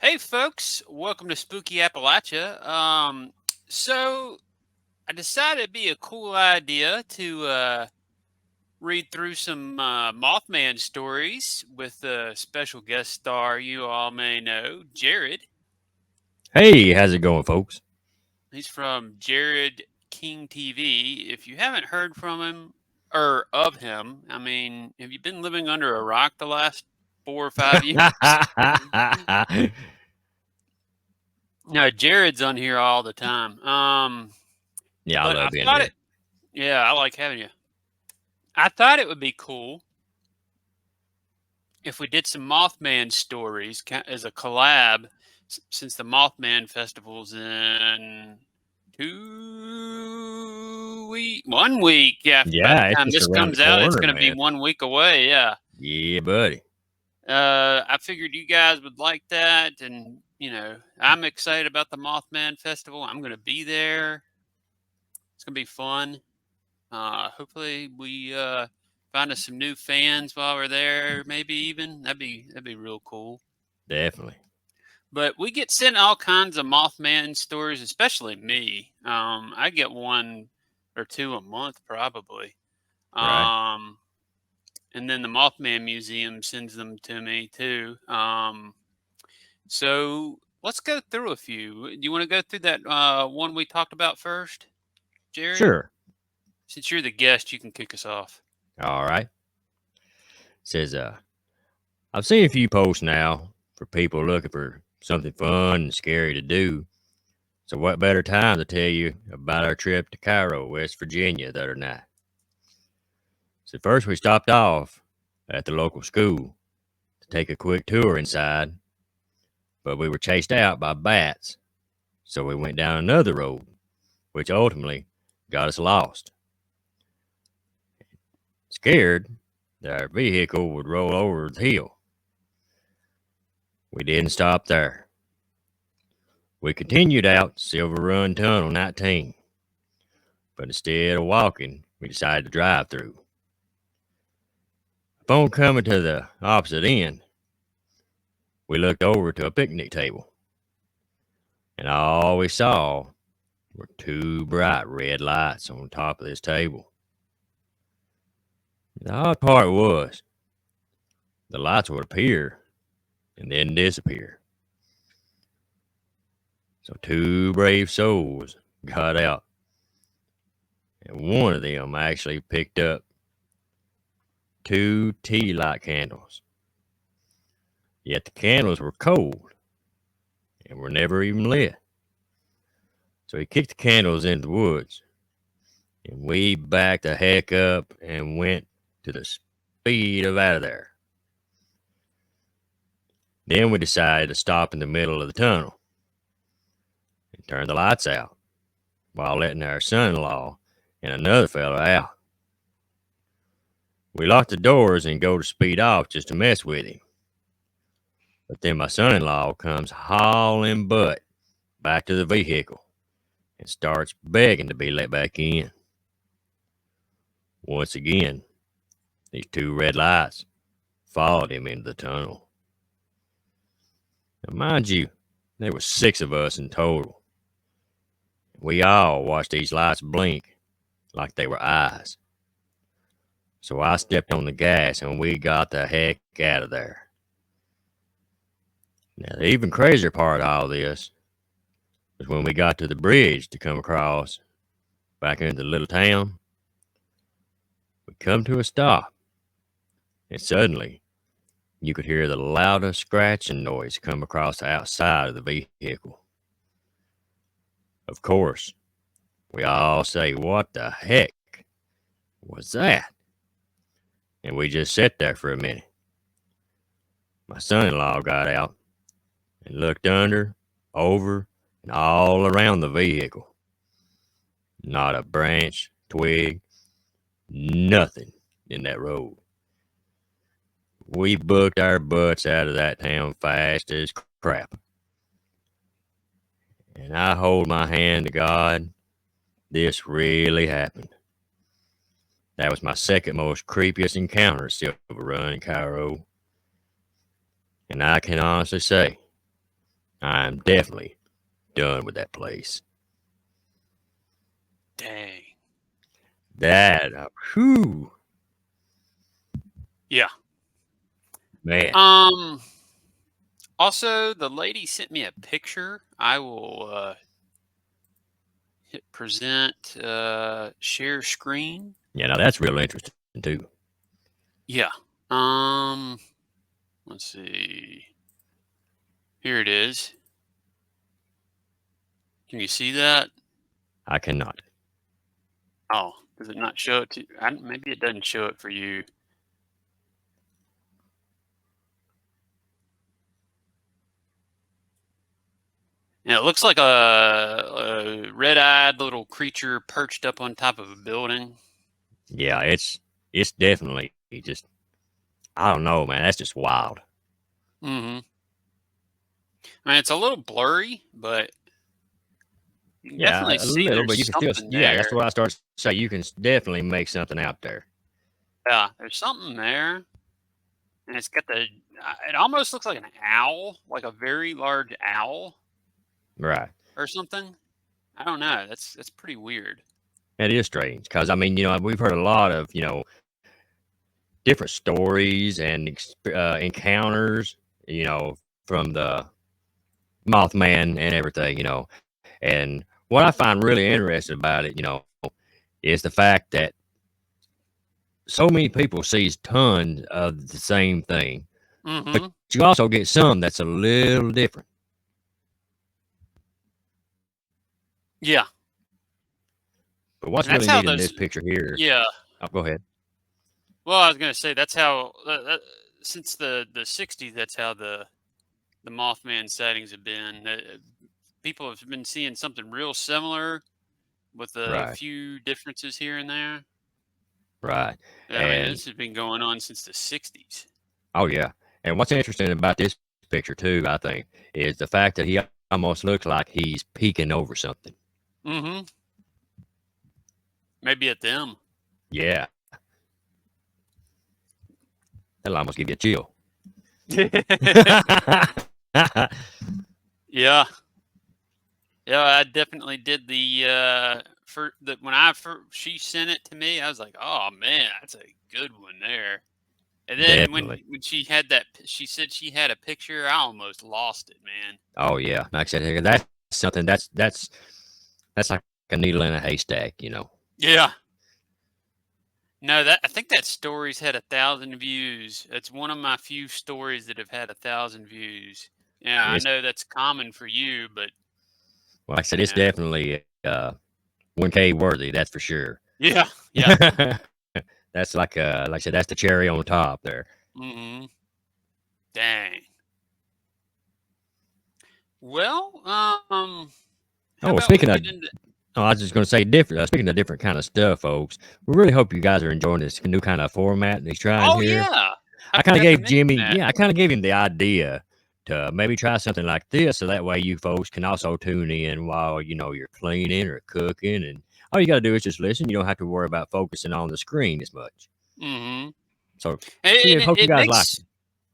Hey, folks, welcome to Spooky Appalachia. So I decided it'd be a cool idea to read through some Mothman stories with a special guest star you all may know, Jared. Hey, how's it going, folks? He's from Jared King TV. If you haven't heard from him or of him, I mean, have you been living under a rock the last 4 or 5 years? No, Jared's on here all the time. Yeah, I But I love being thought it, here. yeah, I like having you. I thought it would be cool if we did some Mothman stories as a collab, since the Mothman festival's in 1 week. Yeah, by the Yeah, it's time just this around the comes out, it's corner, going to be man. 1 week away. Yeah. Yeah, buddy. I figured you guys would like that, and I'm excited about the Mothman festival. I'm going to be there. It's going to be fun. Hopefully we find us some new fans while we're there. Maybe even that'd be real cool. Definitely. But we get sent all kinds of Mothman stories, especially me. I get one or two a month probably. Right. Um, and then the Mothman Museum sends them to me too. So let's go through a few. Do you want to go through that one we talked about first, Jared? Sure. Since you're the guest, you can kick us off. All right. Says, I've seen a few posts now for people looking for something fun and scary to do. So what better time to tell you about our trip to Cairo, West Virginia the other night? So first we stopped off at the local school to take a quick tour inside, but we were chased out by bats. So we went down another road, which ultimately got us lost. Scared that our vehicle would roll over the hill. We didn't stop there. We continued out Silver Run Tunnel 19, but instead of walking, we decided to drive through. Upon coming to the opposite end, we looked over to a picnic table, and all we saw were two bright red lights on top of this table. The odd part was, the lights would appear and then disappear. So two brave souls got out, and one of them actually picked up two tea light candles. Yet the candles were cold and were never even lit. So he kicked the candles into the woods, and we backed the heck up and went to the speed of out of there. Then we decided to stop in the middle of the tunnel and turn the lights out while letting our son-in-law and another fellow out. We locked the doors and go to speed off just to mess with him. But then my son-in-law comes hauling butt back to the vehicle and starts begging to be let back in. Once again, these two red lights followed him into the tunnel. Now, mind you, there were 6 of us in total. We all watched these lights blink like they were eyes. So I stepped on the gas and we got the heck out of there. Now, the even crazier part of all this was when we got to the bridge to come across back into the little town. We come to a stop, and suddenly you could hear the loudest scratching noise come across the outside of the vehicle. Of course, we all say, "What the heck was that?" And we just sat there for a minute. My son-in-law got out and looked under, over, and all around the vehicle. Not a branch, twig, nothing in that road. We booked our butts out of that town fast as crap. And I hold my hand to God, this really happened. That was my second most creepiest encounter Silver Run in Cairo. And I can honestly say, I'm definitely done with that place. Dang. That, whew, Yeah. man. Um. Also, the lady sent me a picture. I will hit present, share screen. Yeah, now that's real interesting too. Yeah. Um. Let's see. Here it is. Can you see that? I cannot. Oh, does it not show it to? Maybe it doesn't show it for you. Yeah, it looks like a red-eyed little creature perched up on top of a building. Yeah, it's definitely just, I don't know, man. That's just wild. Mm-hmm. I mean, it's a little blurry, but you can Yeah, definitely a see little, there's but you can still, something yeah, that's there. what I started to say. You can definitely make something out there. Yeah, there's something there, and it's got the. It almost looks like an owl, like a very large owl Right. or something. I don't know. That's pretty weird. It is strange because, I mean, we've heard a lot of, different stories and encounters, from the Mothman and everything, And what I find really interesting about it, is the fact that so many people sees tons of the same thing, but Mm-hmm. you also get some that's a little different. Yeah, But what's and that's really how neat in those. this picture here? Yeah. Oh, go ahead. Well, I was gonna say that's how since the '60s, that's how the Mothman sightings have been. People have been seeing something real similar with a Right, few differences here and there. right, I mean, and this has been going on since the '60s. oh yeah, and what's interesting about this picture too, I think, is the fact that he almost looks like he's peeking over something. Mm-hmm. Maybe at them. Yeah, that'll almost give you a chill. Yeah, yeah. I definitely did the for the when I first, she sent it to me. I was like, oh man, that's a good one there. And then Definitely. when she had that, she said she had a picture. I almost lost it, man. Oh yeah, like I said, that's something that's like a needle in a haystack. Yeah. No, that I think that story's had 1,000 views. It's one of my few stories that have had 1,000 views. Yeah, I It's know that's common for you, but Like I said, you it's know, definitely 1K worthy. That's for sure. yeah, yeah. That's like I said, that's the cherry on top there. Hmm. Dang. Well, how Oh, about we speaking of, get into? oh, I was just going to say different. Speaking of different kind of stuff, folks, we really hope you guys are enjoying this new kind of format that he's trying Oh here. yeah, I I kind of forgot to gave mention Jimmy, that. yeah, I kind of gave him the idea to maybe try something like this, so that way you folks can also tune in while you're cleaning or cooking, and all you got to do is just listen. You don't have to worry about focusing on the screen as much. Hmm. So, And yeah, it, hope you it guys like makes it.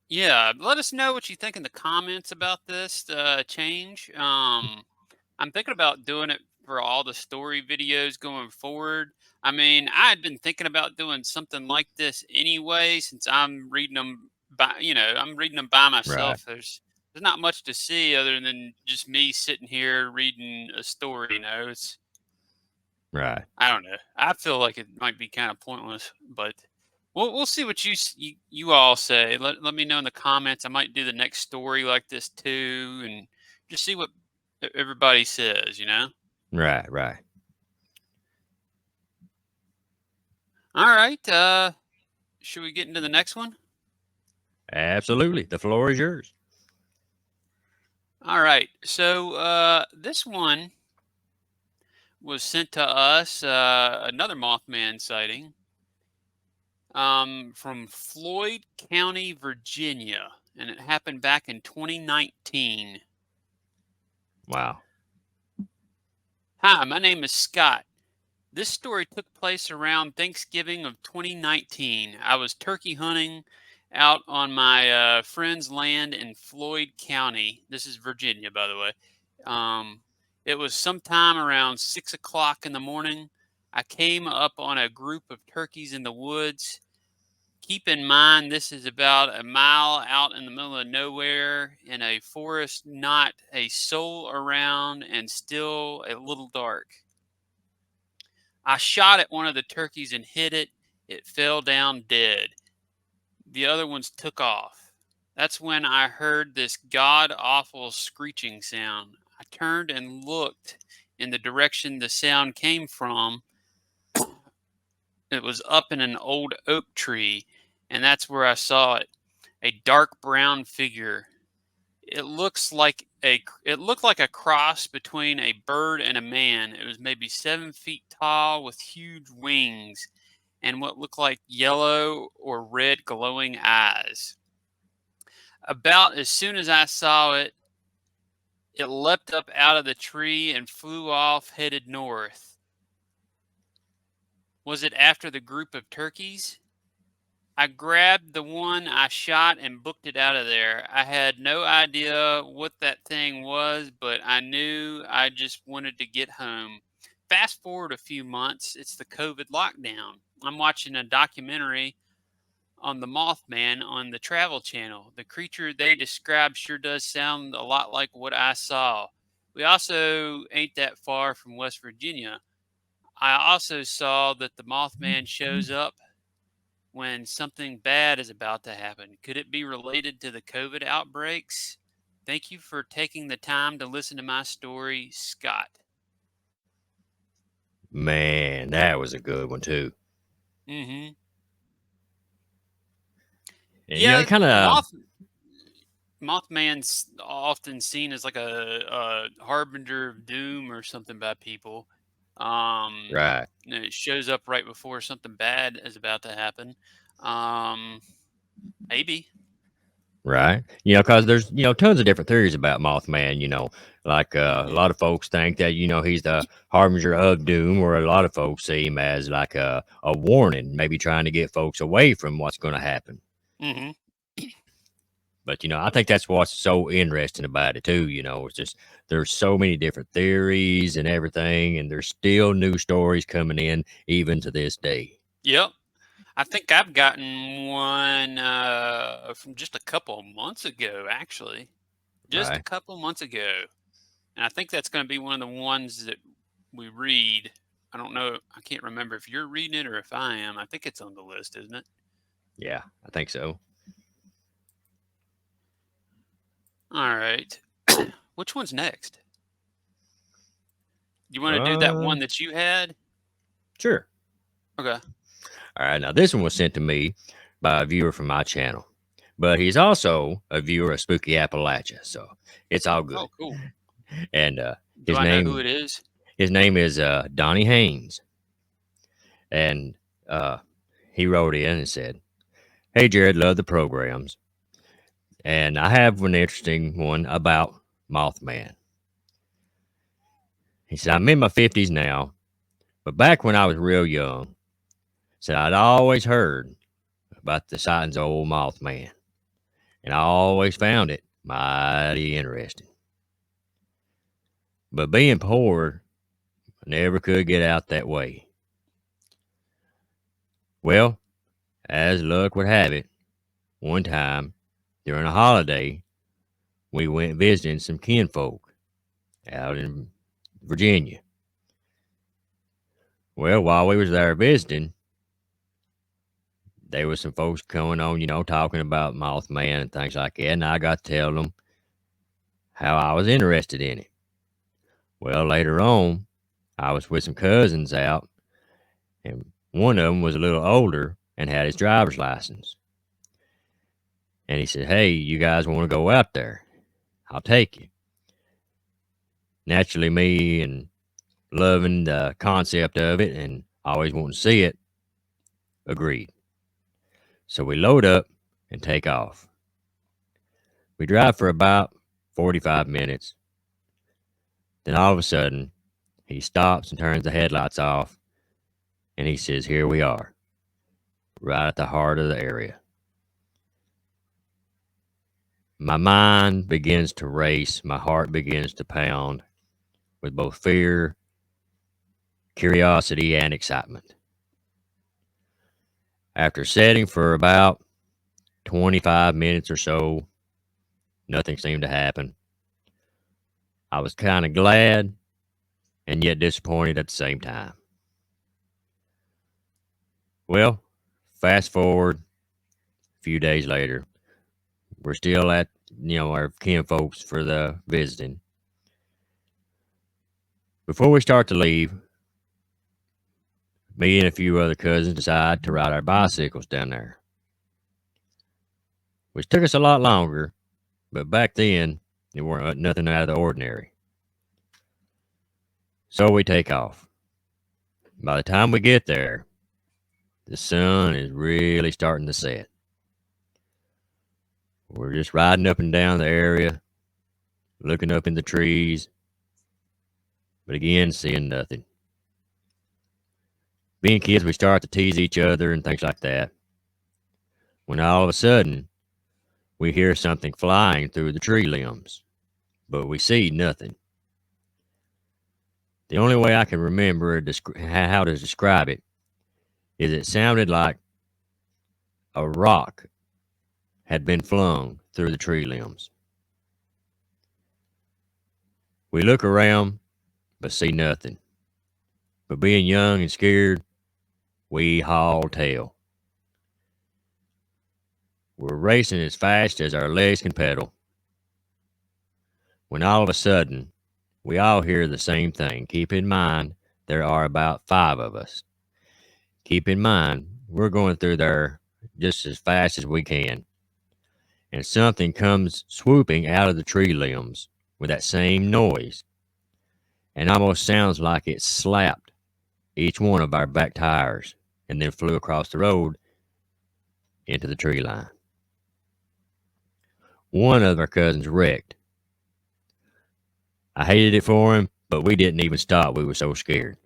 yeah. Let us know what you think in the comments about this change. I'm thinking about doing it for all the story videos going forward. I mean, I had been thinking about doing something like this anyway, since I'm reading them I'm reading them by Right, myself. There's not much to see other than just me sitting here reading a story. It's right. I don't know. I feel like it might be kind of pointless, but we'll see what you all say. Let me know in the comments. I might do the next story like this too, and just see what everybody says. Right, right. All right. Should we get into the next one? Absolutely. The floor is yours. All right. So this one was sent to us. Another Mothman sighting. From Floyd County, Virginia, and it happened back in 2019. Wow. Hi, my name is Scott. This story took place around Thanksgiving of 2019. I was turkey hunting out on my friend's land in Floyd County. This is Virginia, by the way. Um, it was sometime around 6 o'clock in the morning. I came up on a group of turkeys in the woods. Keep in mind, this is about a mile out in the middle of nowhere in a forest, not a soul around, and still a little dark. I shot at one of the turkeys and hit it. It fell down dead. The other ones took off. That's when I heard this god awful screeching sound. I turned and looked in the direction the sound came from. It was up in an old oak tree, and that's where I saw it. A dark brown figure. It looked like a cross between a bird and a man. It was maybe 7 feet tall with huge wings and what looked like yellow or red glowing eyes. About as soon as I saw it, it leapt up out of the tree and flew off, headed north. Was it after the group of turkeys? I grabbed the one I shot and booked it out of there. I had no idea what that thing was, but I knew I just wanted to get home. Fast forward a few months, it's the COVID lockdown. I'm watching a documentary on the Mothman on the Travel Channel. The creature they describe sure does sound a lot like what I saw. We also ain't that far from West Virginia. I also saw that the Mothman shows up when something bad is about to happen. Could it be related to the COVID outbreaks? Thank you for taking the time to listen to my story, Scott. Man, that was a good one too. Mm-hmm. And Yeah, it kind of Mothman's often seen as like a harbinger of doom or something by people. right, It shows up right before something bad is about to happen. Um, maybe. right. Because there's tons of different theories about Mothman. Like a Mm-hmm. lot of folks think that he's the harbinger of doom, or a lot of folks see him as like a warning, maybe trying to get folks away from what's going to happen. Mm-hmm. But I think that's what's so interesting about it too. It's just there's so many different theories and everything, and there's still new stories coming in even to this day. Yep. I think I've gotten one from just a couple of months ago, actually. Just a Right? couple of months ago. And I think that's going to be one of the ones that we read. I don't know. I can't remember if you're reading it or if I am. I think it's on the list, isn't it? Yeah, I think so. All right. Which one's next? You want to do that Uh, one that you had? sure. Okay. All right. Now this one was sent to me by a viewer from my channel, but he's also a viewer of Spooky Appalachia, so it's all Oh, good. cool. And Do I know who it is? his name is Donnie Haynes, and uh, he wrote in and said, "Hey Jared, love the programs, and I have an interesting one about Mothman." He said, "I'm in my 50s now, but back when I was real young, said I'd always heard about the sightings of old Mothman, and I always found it mighty interesting. But being poor, I never could get out that way. Well, as luck would have it, one time during a holiday, we went visiting some kinfolk out in Virginia. Well, while we was there visiting, there was some folks going on, talking about Mothman and things like that, and I got to tell them how I was interested in it. Well, later on, I was with some cousins out, and one of them was a little older and had his driver's license. And he said, "Hey, you guys want to go out there? I'll take you." Naturally, me and loving the concept of it and always wanting to see it, agreed. So we load up and take off. We drive for about 45 minutes. Then all of a sudden, he stops and turns the headlights off, and he says, "Here we are, right at the heart of the area." My mind begins to race, my heart begins to pound with both fear, curiosity, and excitement. After sitting for about 25 minutes or so, nothing seemed to happen. I was kind of glad and yet disappointed at the same time. Well, fast forward a few days later, we're still at our kinfolks for the visiting. Before we start to leave, me and a few other cousins decide to ride our bicycles down there, which took us a lot longer, but back then it weren't nothing out of the ordinary. So we take off. By the time we get there, the sun is really starting to set. We're just riding up and down the area, looking up in the trees, but again, seeing nothing. Being kids, we start to tease each other and things like that. When all of a sudden, we hear something flying through the tree limbs, but we see nothing. The only way I can remember how to describe it is it sounded like a rock had been flung through the tree limbs. We look around, but see nothing. But being young and scared, we haul tail. We're racing as fast as our legs can pedal, when all of a sudden, we all hear the same thing. Keep in mind, there are about 5 of us. Keep in mind, we're going through there just as fast as we can. And something comes swooping out of the tree limbs with that same noise, and almost sounds like it slapped each one of our back tires and then flew across the road into the tree line. One of our cousins wrecked. I hated it for him, but we didn't even stop. We were so scared.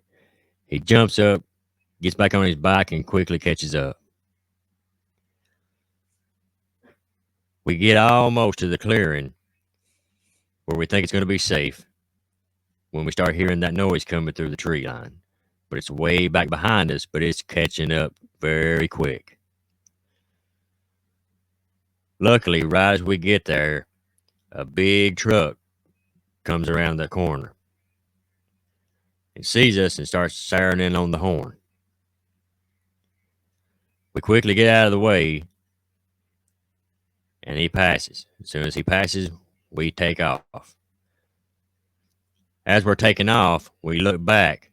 He jumps up, gets back on his bike, and quickly catches up. We get almost to the clearing where we think it's going to be safe when we start hearing that noise coming through the tree line. But it's way back behind us, but it's catching up very quick. Luckily, right as we get there, a big truck comes around the corner. It sees us and starts sirening on the horn. We quickly get out of the way, and he passes. As soon as he passes, we take off. As we're taking off, we look back,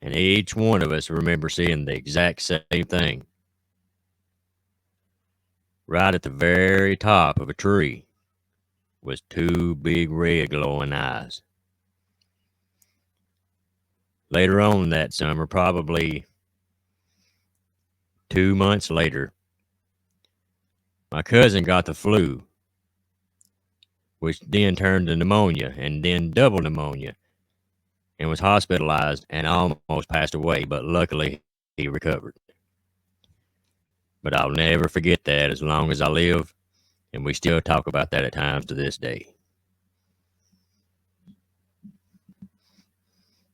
and each one of us remember seeing the exact same thing. Right at the very top of a tree was 2 big red glowing eyes. Later on that summer, probably 2 months later, my cousin got the flu, which then turned to pneumonia and then double pneumonia, and was hospitalized and almost passed away, but luckily he recovered. But I'll never forget that as long as I live, and we still talk about that at times to this day.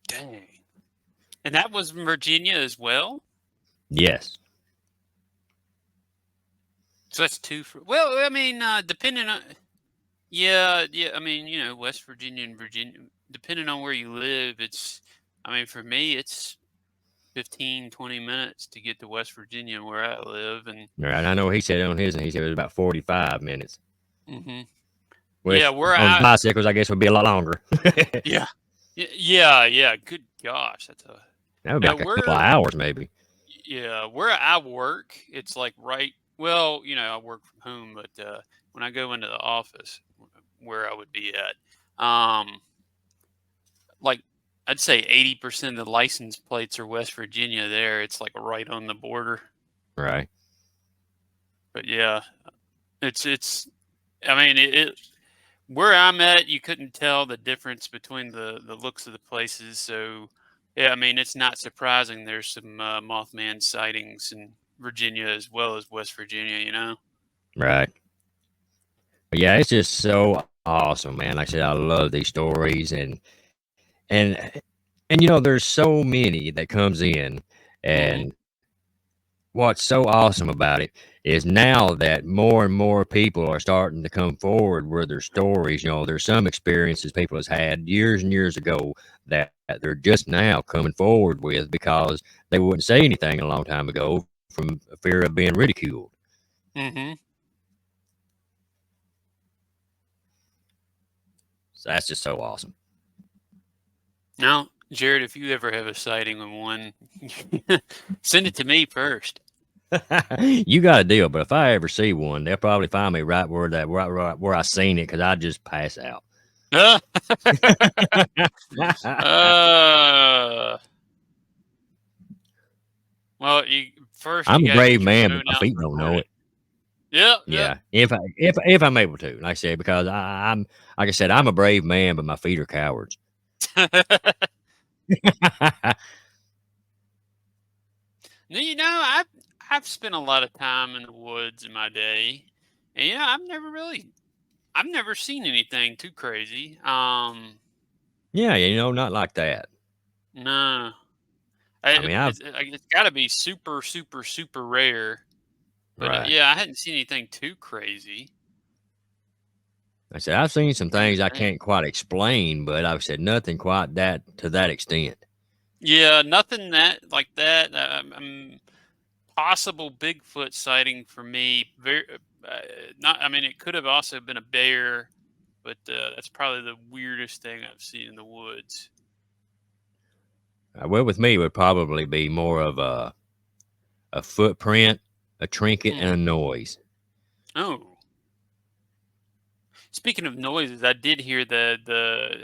Dang. And that was in Virginia as well? Yes. So that's two for. Well, I mean, depending on. Yeah, yeah. I mean, West Virginia and Virginia, depending on where you live, it's. I mean, for me, it's 15, 20 minutes to get to West Virginia where I live, and. Right. I know he said on his, and he said it was about 45 minutes, Hmm. Yeah, which where on I. bicycles, I guess, would be a lot longer. That Yeah, yeah, yeah. Good gosh, that's a. would be Now like a couple of where. hours, maybe. Yeah, where I work, it's like right. Well, I work from home, but when I go into the office, where I would be at, like I'd say 80% of the license plates are West Virginia. There, it's like right on the border. Right. But yeah, it's. I mean, it where I'm at, you couldn't tell the difference between the looks of the places. So yeah, I mean, it's not surprising there's some Mothman sightings in Virginia as well as West Virginia. Right. Yeah, it's just so awesome, man. Like I said, I love these stories and and there's so many that comes in, Hmm. and what's so awesome about it is now that more and more people are starting to come forward with their stories. There's some experiences people has had years and years ago that they're just now coming forward with because they wouldn't say anything a long time ago from fear of being ridiculed. Hmm. So that's just so awesome. Now, Jared, if you ever have a sighting of one, send it to me first. You got a deal, but if I ever see one, they'll probably find me right where where I seen it because I just pass out. uh, well, first I'm you a got to brave get your man, but phone my out and feet don't record know it. it. Yep, yep. Yeah, if I'm able to, like I said, because I'm like I said, I'm a brave man, but my feet are cowards. Now, I've spent a lot of time in the woods in my day, and I've never seen anything too crazy. Yeah, not like that. No, I mean, I've it's got to be super, super, super rare. But right. yeah, I hadn't seen anything too crazy. I said I've seen some Trying to things I think. can't quite explain, but I've said nothing quite that to that extent. Yeah, nothing that like that. Possible Bigfoot sighting for me. Very not. I mean, it could have also been a bear, but that's probably the weirdest thing I've seen in the woods. Well, with me, it would probably be more of a footprint, a trinket, and Hmm. a noise. Oh, speaking of noises, I did hear the.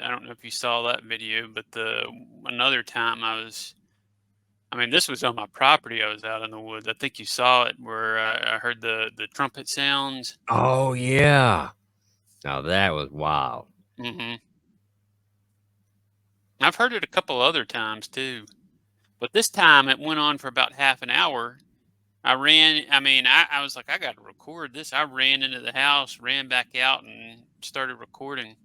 I don't know if you saw that video, but the another time I mean, this was on my property. I was out in the woods. I think you saw it where I heard the trumpet sounds. Oh yeah, now that was wild. Hmm. I've heard it a couple other times too, but this time it went on for about half an hour. I ran. I mean, I was like, I got to record this. I ran into the house, ran back out, and started recording.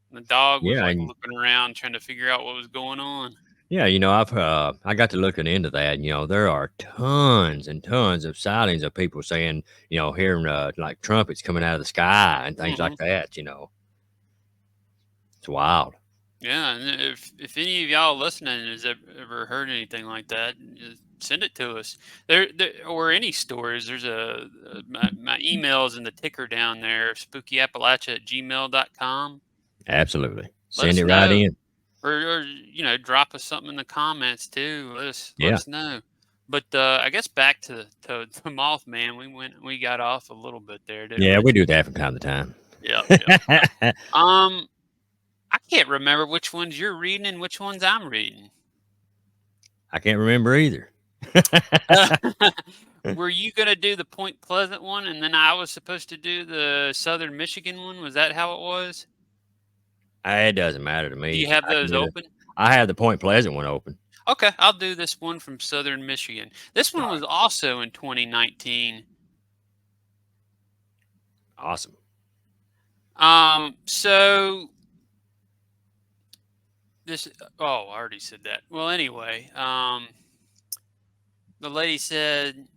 And the dog was Yeah, like and looking around, trying to figure out what was going on. yeah, I got to looking into that. There are tons and tons of sightings of people saying, hearing like trumpets coming out of the sky and things Hmm. like that. It's wild. Yeah, and if any of y'all listening has ever heard anything like that, just send it to us. There or any stories. There's my email is in the ticker down there, spookyappalachia@gmail.com. Absolutely. Let Send us it right know, in. or drop us something in the comments too. Let Yeah. us know. But I guess back to Mothman, we got off a little bit there, didn't Yeah, we? we do that from time to time. Yep, yep, yep. Um, I can't remember which ones you're reading and which ones I'm reading. I can't remember either. Were you gonna do the Point Pleasant one, and then I was supposed to do the Southern Michigan one? Was that how it was? It doesn't matter to Do you me. have I can those do the open? I have the Point Pleasant one open. Okay, I'll do this one from Southern Michigan. This one All was right. also in 2019. Awesome. So this. Oh, I already said that. Well, anyway, the lady said,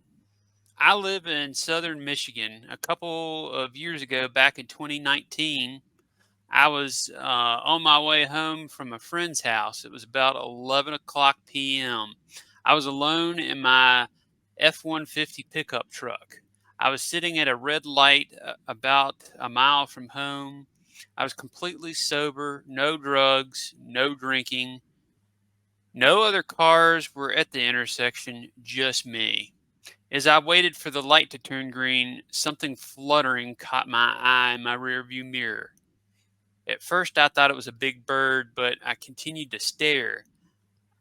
I live in Southern Michigan. A couple of years ago, back in 2019. I was on my way home from a friend's house. It was about 11 o'clock p.m. I was alone in my F 150 pickup truck. I was sitting at a red light about a mile from home. I was completely sober, no drugs, no drinking. No other cars were at the intersection, just me. As I waited for the light to turn green, something fluttering caught my eye in my rearview mirror. At first, I thought it was a big bird, but I continued to stare.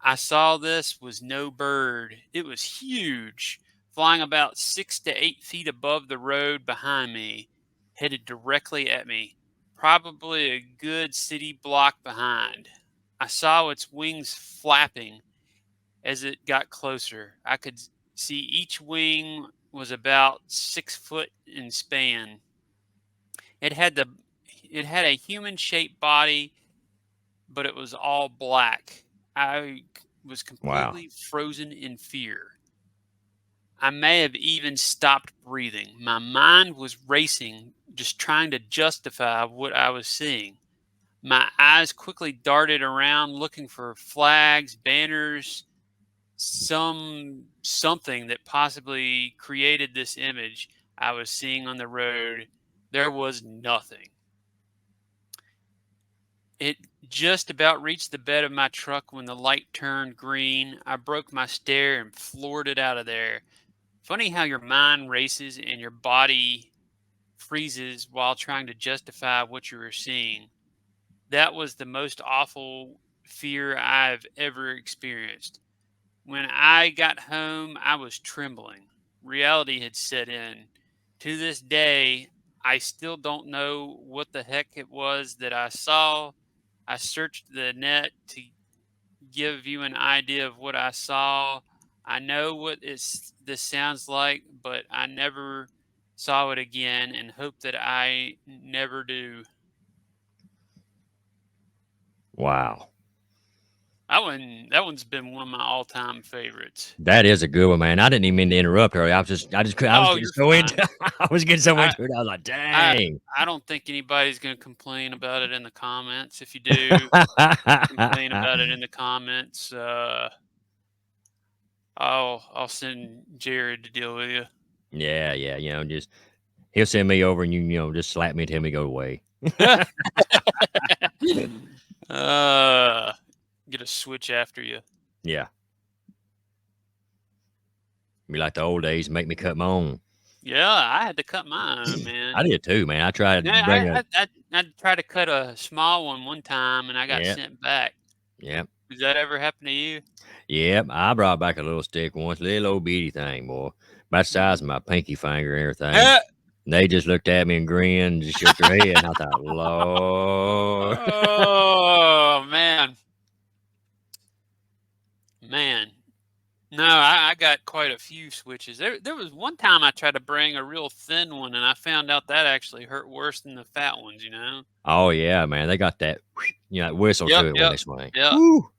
I saw this was no bird. It was huge, flying about 6 to 8 feet above the road behind me, headed directly at me, probably a good city block behind. I saw its wings flapping as it got closer. I could see each wing was about 6 foot in span. It had the it had a human-shaped body, but it was all black. I was Wow. completely frozen in fear. I may have even stopped breathing. My mind was racing, just trying to justify what I was seeing. My eyes quickly darted around looking for flags, banners, something that possibly created this image I was seeing on the road. There was nothing. It just about reached the bed of my truck when the light turned green. I broke my stare and floored it out of there. Funny how your mind races and your body freezes while trying to justify what you were seeing. That was the most awful fear I've ever experienced. When I got home, I was trembling. Reality had set in. To this day, I still don't know what the heck it was that I saw. I searched the net to give you an idea of what I saw. I know what this sounds like, but I never saw it again and hope that I never do. Wow. That one's been one of my all-time favorites. That is a good one, man. I didn't even mean to interrupt her. I was Oh, getting you're so fine. into I was getting so I into it. I was like, I dang. I don't think anybody's gonna complain about it in the comments. If you do, complain about it in the comments. I'll send Jared to deal with you. Yeah, yeah, just he'll send me over and just slap me and tell me to go away. uh, get a switch after you. Yeah. Be like the old days, make me cut my own. Yeah, I had to cut mine, I man. did too, man. I tried to Yeah, bring I tried to cut a small one time, and I got yeah, sent back. yeah. Does that ever happen to you? Yep, I brought back a little stick once, little old bitty thing, boy, about the size of my pinky finger and everything. Eh, And they just looked at me and grinned and just shook their head. And I thought, Lord. oh man. No, I got quite a few switches. There was one time I tried to bring a real thin one, and I found out that actually hurt worse than the fat ones. You know. Oh, yeah, man. They got that, whistle Yep, to it when yep, they swing. yep. Woo.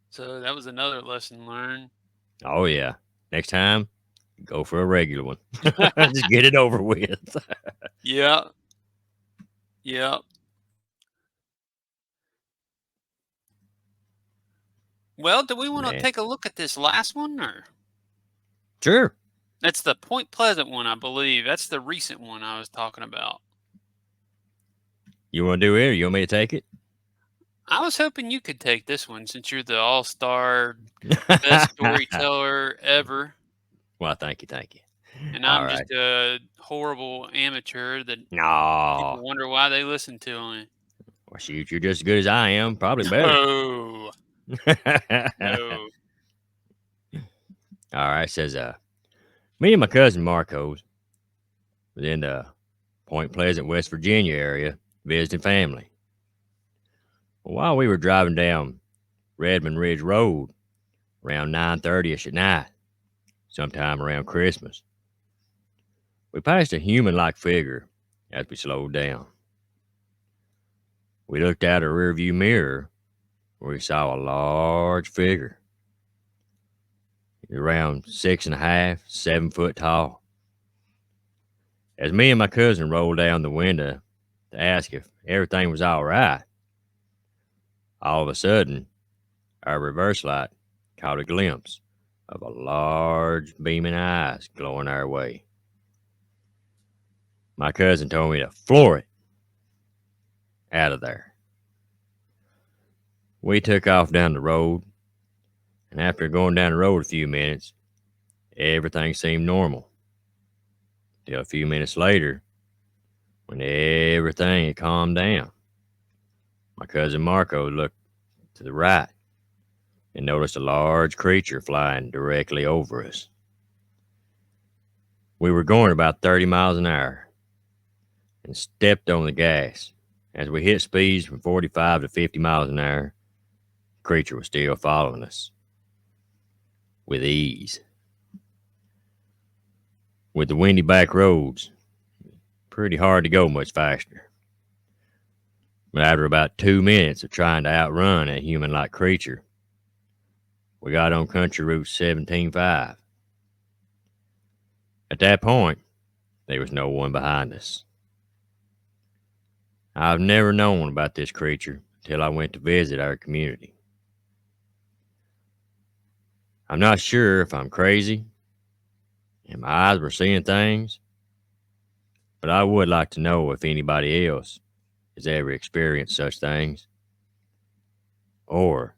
So that was another lesson learned. Oh, yeah. Next time, go for a regular one. Just get it over with. Yep, yep. Well, do we want to Man. take a look at this last one, or Sure. that's the Point Pleasant one, I believe. That's the recent one I was talking about. You want to do it or you want me to take it? I was hoping you could take this one since you're the all-star best storyteller ever, Well, thank you. Thank you. and All I'm right. just a horrible amateur that No. people wonder why they listen to me. Well, shoot, you're just as good as I am, probably better. No, no. All right, says me and my cousin Marcos was in the Point Pleasant, West Virginia area visiting family. Well, while we were driving down Redmond Ridge Road around 9:30ish at night, sometime around Christmas, we passed a human-like figure as we slowed down. We looked out our rearview mirror where we saw a large figure, around 6.5, 7 foot tall. As me and my cousin rolled down the window to ask if everything was all right, all of a sudden, our reverse light caught a glimpse of a large beaming eyes glowing our way. My cousin told me to floor it out of there. We took off down the road, and after going down the road a few minutes, everything seemed normal. Till a few minutes later, when everything had calmed down, my cousin Marco looked to the right and noticed a large creature flying directly over us. We were going about 30 miles an hour and stepped on the gas. As we hit speeds from 45 to 50 miles an hour, the creature was still following us with ease. With the windy back roads pretty hard to go much faster. But after about 2 minutes of trying to outrun that human like creature, we got on Country Route 17.5. At that point, there was no one behind us. I've never known about this creature until I went to visit our community. I'm not sure if I'm crazy and my eyes were seeing things, but I would like to know if anybody else has ever experienced such things, or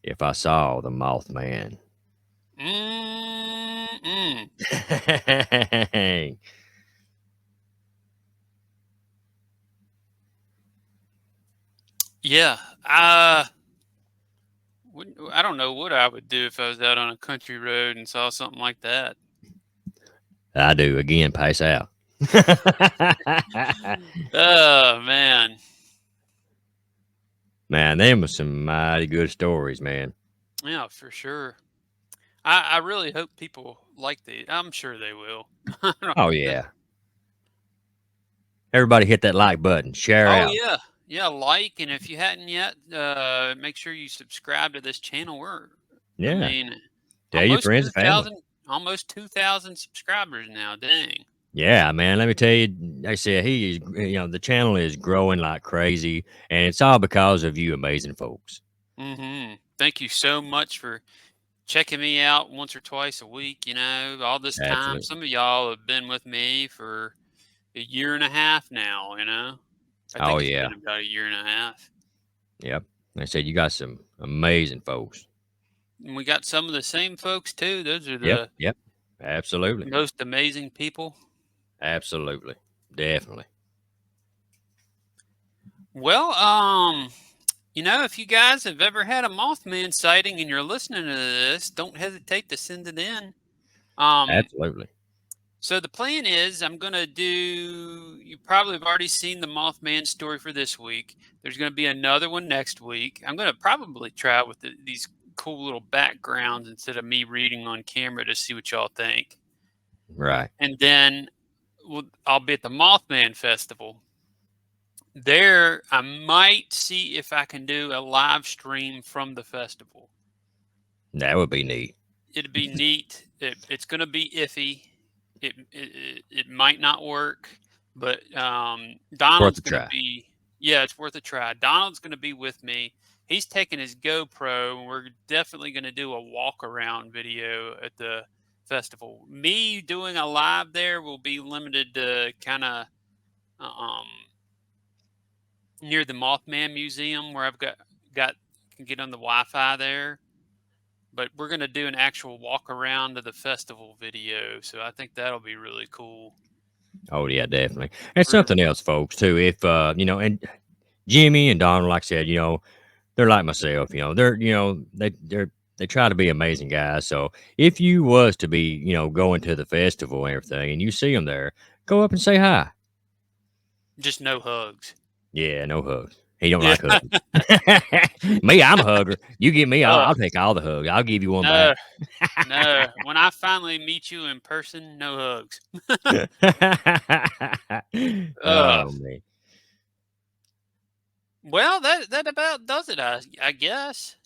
if I saw the Mothman. Mm-mm. Yeah. I don't know what I would do if I was out on a country road and saw something like that. I do. Again, pace out. Oh man. Man, them was some mighty good stories, man. Yeah, for sure. I really hope people like these. I'm sure they will. Oh, yeah. Everybody hit that like button. Share Oh out. yeah, yeah. Like, and if you hadn't yet, make sure you subscribe to this channel. I Yeah. mean, Tell your friends and family. almost 2,000 subscribers now. Dang. Yeah, man. Let me tell you, like I said, the channel is growing like crazy, and it's all because of you amazing folks. Thank you so much for checking me out once or twice a week. All this time. Absolutely. Some of y'all have been with me for a year and a half now. I Oh, think it's yeah. been about a year and a half. Yep. Like I said, you got some amazing folks. And we got some of the same folks too. Those are Yep. the Yep. Absolutely. most amazing people. Absolutely. Definitely. Well, if you guys have ever had a Mothman sighting and you're listening to this, don't hesitate to send it in. Um, Absolutely. so the plan is I'm going to do, you probably have already seen the Mothman story for this week. There's going to be another one next week. I'm going to probably try with these cool little backgrounds instead of me reading on camera to see what y'all think. Right. And then I'll be at the Mothman Festival. There, I might see if I can do a live stream from the festival. That would be neat. It'd be neat. It's going to be iffy. It might not work, but Worth Donald's a going to try. be. Yeah, it's worth a try. Donald's going to be with me. He's taking his GoPro, and we're definitely going to do a walk around video at the festival. Me doing a live there will be limited to kind of um, near the Mothman Museum where I've got can get on the Wi-Fi there. But we're gonna do an actual walk around to the festival video, so I think that'll be really cool. Oh, yeah, definitely. And We're something else, folks, too. If, and Jimmy and Donald, like I said, they're like myself, they try to be amazing guys. So if you was to be, going to the festival and everything and you see them there, go up and say hi. just no hugs. Yeah, no hugs. He don't Yeah. like hugs. Me, I'm a hugger. You give me, uh, I'll take all the hugs. I'll give you one back. no, no. When I finally meet you in person, no hugs. uh, Oh, man. well, that about does it. I guess.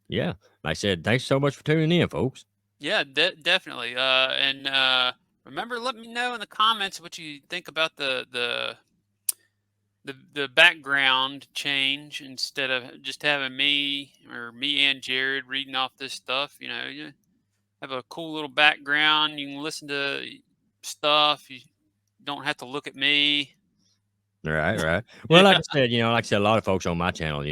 Yeah. Like I said, thanks so much for tuning in, folks. Yeah, definitely. And remember, let me know in the comments what you think about the background change instead of just having me and Jared reading off this stuff. You have a cool little background. You can listen to stuff. You don't have to look at me. Right, right. Well, Yeah. like I said, a lot of folks on my channel,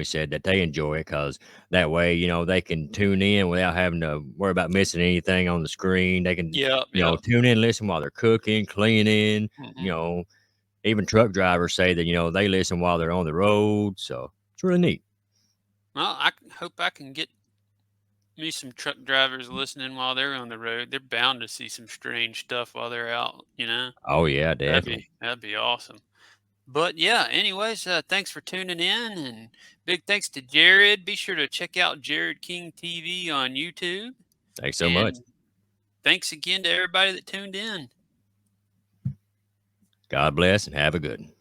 said that they enjoy it because that way, they can tune in without having to worry about missing anything on the screen. They can, Yep. Yep. tune in, listen while they're cooking, cleaning, Hmm. even truck drivers say that, they listen while they're on the road. So it's really neat. Well, I hope I can get me some truck drivers listening while they're on the road. They're bound to see some strange stuff while they're out. Oh, yeah, That'd definitely. be that'd be awesome. But yeah, anyways, thanks for tuning in, and big thanks to Jared. Be sure to check out Jared King TV on YouTube. Thanks so much. And thanks again to everybody that tuned in. God bless and have a good one.